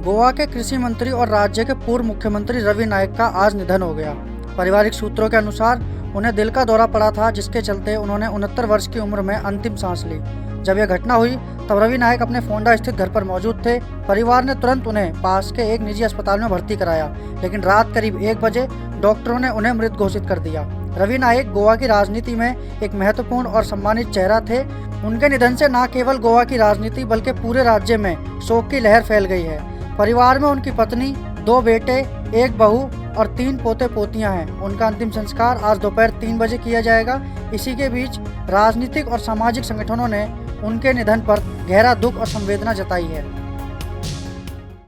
गोवा के कृषि मंत्री और राज्य के पूर्व मुख्यमंत्री रवि नायक का आज निधन हो गया। पारिवारिक सूत्रों के अनुसार उन्हें दिल का दौरा पड़ा था, जिसके चलते उन्होंने 69 वर्ष की उम्र में अंतिम सांस ली। जब यह घटना हुई तब रवि नायक अपने फोंडा स्थित घर पर मौजूद थे। परिवार ने तुरंत उन्हें पास के एक निजी अस्पताल में भर्ती कराया, लेकिन रात करीब 1 बजे डॉक्टरों ने उन्हें मृत घोषित कर दिया। रवि नायक गोवा की राजनीति में एक महत्वपूर्ण और सम्मानित चेहरा थे। उनके निधन से न केवल गोवा की राजनीति बल्कि पूरे राज्य में शोक की लहर फैल गई है। परिवार में उनकी पत्नी, 2 बेटे, 1 बहू और 3 पोते पोतियां हैं। उनका अंतिम संस्कार आज दोपहर 3 बजे किया जाएगा। इसी के बीच राजनीतिक और सामाजिक संगठनों ने उनके निधन पर गहरा दुख और संवेदना जताई है।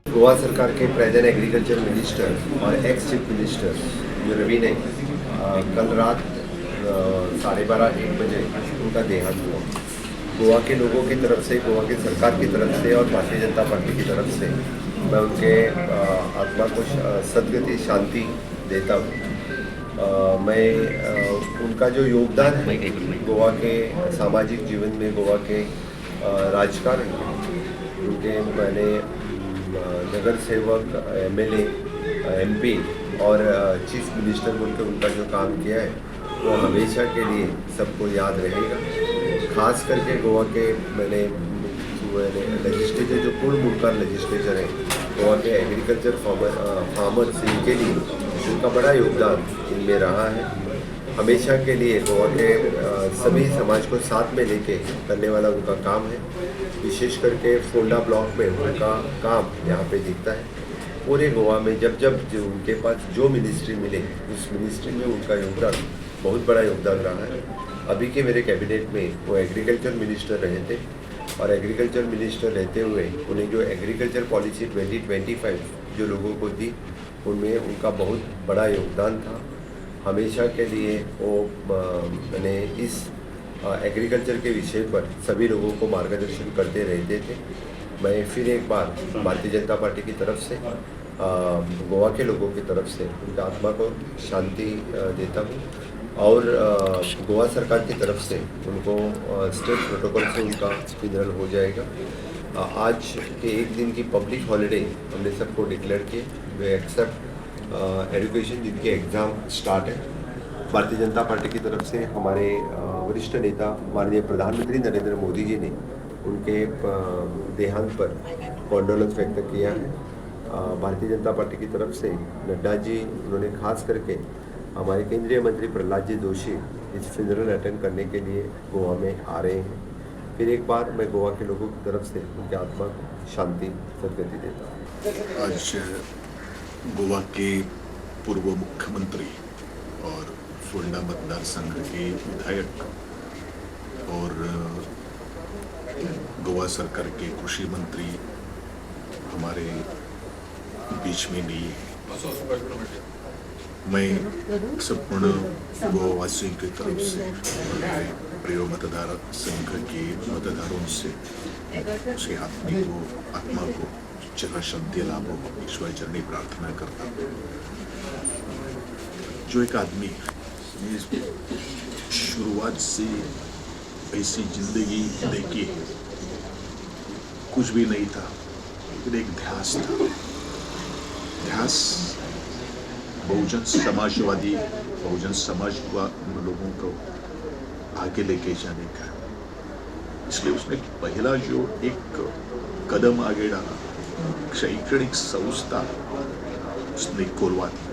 गोवा सरकार के प्रेजेंट एग्रीकल्चर मिनिस्टर और एक्स चीफ मिनिस्टर जो रवि ने कल रात 12:30-1 बजे उनका देहांत हुआ। गोवा के लोगों की तरफ से, गोवा की सरकार की तरफ से और भारतीय जनता पार्टी की तरफ से मैं उनके आत्मा को सद्गति शांति देता हूँ। मैं उनका जो योगदान है गोवा के सामाजिक जीवन में, गोवा के राजकारण में, उनके मैंने नगर सेवक, एमएलए, एमपी और चीफ मिनिस्टर बोलकर उनका जो काम किया है वो हमेशा के लिए सबको याद रहेगा। खास करके गोवा के मैंने लेजिस्लेचर जो पूर्ण मुल्का लेजिस्लेचर है, गोवा के एग्रीकल्चर फार्मर्स, इनके लिए उनका बड़ा योगदान इनमें रहा है। हमेशा के लिए गोवा के सभी समाज को साथ में लेके करने वाला उनका काम है। विशेष करके फोंडा ब्लॉक में उनका काम यहाँ पे दिखता है। पूरे गोवा में जब जो उनके पास जो मिनिस्ट्री मिले उस मिनिस्ट्री में उनका योगदान बहुत बड़ा योगदान रहा है। अभी के मेरे कैबिनेट में वो एग्रीकल्चर मिनिस्टर रहे थे और एग्रीकल्चर मिनिस्टर रहते हुए उन्हें जो एग्रीकल्चर पॉलिसी 2025 जो लोगों को दी उनमें उनका बहुत बड़ा योगदान था। हमेशा के लिए वो मैंने इस एग्रीकल्चर के विषय पर सभी लोगों को मार्गदर्शन करते रहते थे। मैं फिर एक बार भारतीय जनता पार्टी की तरफ से, गोवा के लोगों की तरफ से उनकी आत्मा को शांति देता हूँ और गोवा सरकार की तरफ से उनको स्टेट प्रोटोकॉल से उनका फिनरल हो जाएगा। आज के एक दिन की पब्लिक हॉलिडे हमने सबको डिक्लेयर किए, वे एक्सेप्ट एजुकेशन जिनके एग्ज़ाम स्टार्ट है। भारतीय जनता पार्टी की तरफ से हमारे वरिष्ठ नेता माननीय प्रधानमंत्री नरेंद्र मोदी जी ने उनके देहांत पर कॉन्डोलेंस व्यक्त किया है। भारतीय जनता पार्टी की तरफ से नड्डा जी, उन्होंने खास करके हमारे केंद्रीय मंत्री प्रहलाद जी जोशी इस फिनरल अटेंड करने के लिए गोवा में आ रहे हैं। फिर एक बार मैं गोवा के लोगों की तरफ से उनके आत्मा को शांति सद्गति देता हूँ। आज गोवा के पूर्व मुख्यमंत्री और फोंडा मतदार संघ के विधायक और गोवा सरकार के कृषि मंत्री हमारे बीच में नहीं है। मैं संपूर्ण गोवावासियों की तरफ से, प्रिय मतदार संघ के मतदारों से उसे आत्मा को जरा शांति लाभ हो, ईश्वर चरणी प्रार्थना करता हूँ। जो एक आदमी शुरुआत से ऐसी जिंदगी देखी, कुछ भी नहीं था, लेकिन एक ध्यास था। ध्यास बहुजन समाजवादी, बहुजन समाज लोगों को आगे लेके जाने का। इसलिए उसने पहला जो एक कदम आगे डाला, शैक्षणिक संस्था उसने खोलवा दी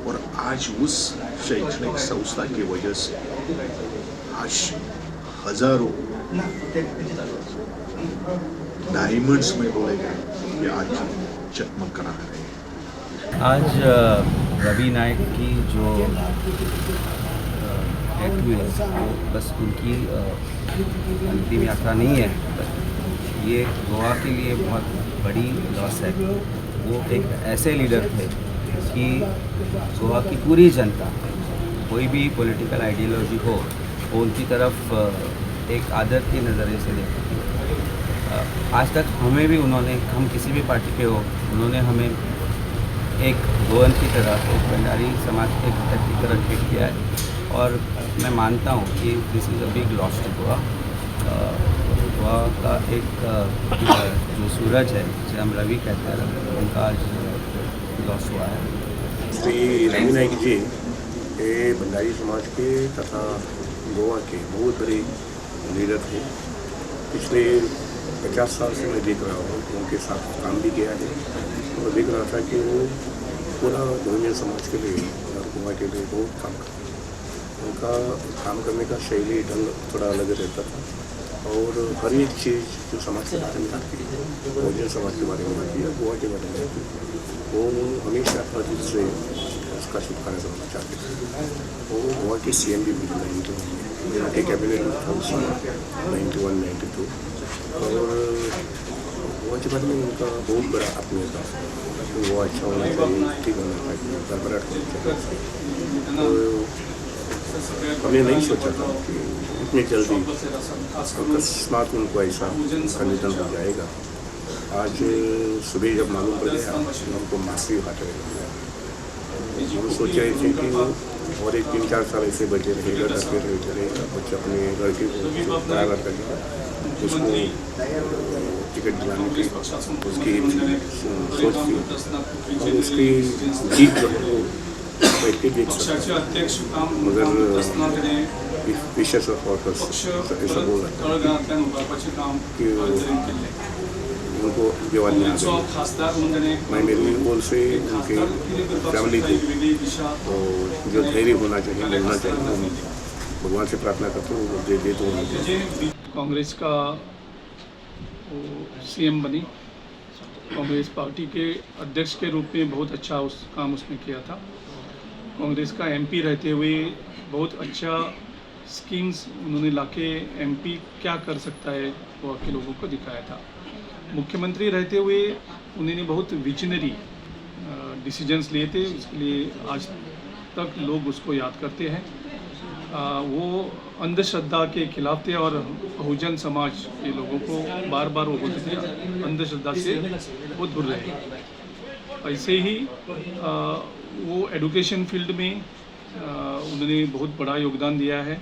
और आज उस शैक्षणिक संस्था की वजह से आज हजारों डायमंड्स में बोले गए ये आज चकमक करा रहे हैं। आज रवि नायक की जो डेथ हुई है वो बस उनकी अंतिम यात्रा नहीं है, बस ये गोवा के लिए बहुत बड़ी लॉस है। वो एक ऐसे लीडर थे कि गोवा की पूरी जनता, कोई भी पॉलिटिकल आइडियोलॉजी हो, वो उनकी तरफ एक आदर के नज़रिए से देखती थी। आज तक हमें भी उन्होंने, हम किसी भी पार्टी पे हो, उन्होंने हमें एक गोवन की तरह, एक भंडारी समाज के घटक की तरह ट्रीट किया है और मैं मानता हूँ कि this is a big loss to Goa. Goa का एक जो सूरज है, जिसे हम रवि कहते हैं, उनका आज लॉस हुआ है। श्री रवि नायक जी ये भंडारी समाज के तथा गोवा के बहुत बड़े लीडर थे। पिछले 50 साल से मैं देख रहा हूँ, उनके साथ काम भी किया है और देख रहा था कि वो पूरा धर्मीय समाज के लिए और गोवा के लिए बहुत काम करते हैं। उनका काम करने का शैली ढंग थोड़ा अलग रहता था और हर एक चीज़ जो समाज के बारे में आती है, बहुजन समाज के बारे में आती है, गोवा के बारे में आती है, वो हमेशा हर दिल से उसका छुटकारा करना चाहते थे। वो गोवा के CM भी बने 91 यहाँ के कैबिनेट में था उसमें 91-92 और गोवा के बारे में उनका बहुत बड़ा अपने था। वो अच्छा होना चाहिए, ठीक होना चाहिए, गड़बड़ाहट होना चाहिए। तो हमने नहीं सोचा था कि इतनी जल्दी अकस्मात उनको ऐसा उनका निधन हो जाएगा। आज सुबह जब मालूम पड़ गया उनको मासिव हार्ट अटैक हो गया। हम सोच रहे थे कि वो और एक 3-4 साल ऐसे बचे रहेगा, डरते रहेगा, बच्चे अपने लड़के को बड़ा लड़का जो उसको टिकट दिलाने की उसकी सोच थी और उसकी जीत जो है वो बैठ के देख सकते, मगर विशेष ऐसा बोल रहा था कि उनको जवाब नहीं आ गई। मैं मेरी ओर से उनके फैमिली को तो जो धैर्य होना चाहिए, मिलना चाहिए, भगवान से प्रार्थना करते हैं वो दे तो होना चाहिए। कांग्रेस का CM बनी, कांग्रेस पार्टी के अध्यक्ष के रूप में बहुत अच्छा काम उसने किया था। कांग्रेस का MP रहते हुए बहुत अच्छा स्कीम्स उन्होंने लाके MP क्या कर सकता है वो के लोगों को दिखाया था। मुख्यमंत्री रहते हुए उन्होंने बहुत विजनरी डिसीजंस लिए थे, इसके लिए आज तक लोग उसको याद करते हैं। वो अंधश्रद्धा के खिलाफ थे और बहुजन समाज के लोगों को बार बार वो बोलते थे अंधश्रद्धा से वो दूर रहे। ऐसे ही वो एजुकेशन फील्ड में उन्होंने बहुत बड़ा योगदान दिया है।